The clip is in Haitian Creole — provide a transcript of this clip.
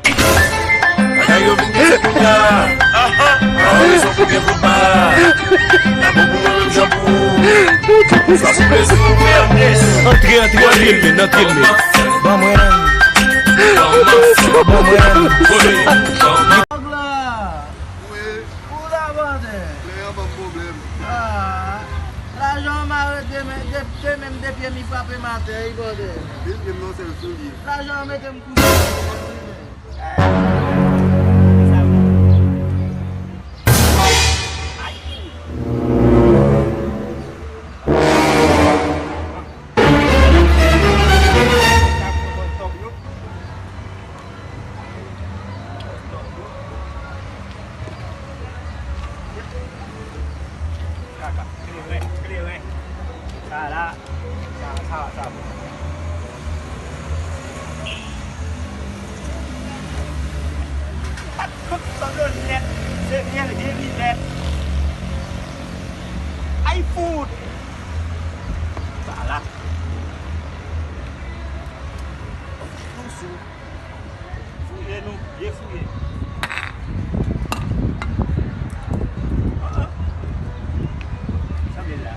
Aí eu vim dizer que dá. Olha só porque fumar. Na boca eu jambu. Só se presume é nisso. Not kill me, not kill me. Vamos, Ogla, pura bande. Ah, l'argent m'a arrêté, mais même depuis mi frappé ma tête, bande. L'argent m'a été iFood. Salah. Fouillez nous, bien fouillé. Ça vient là.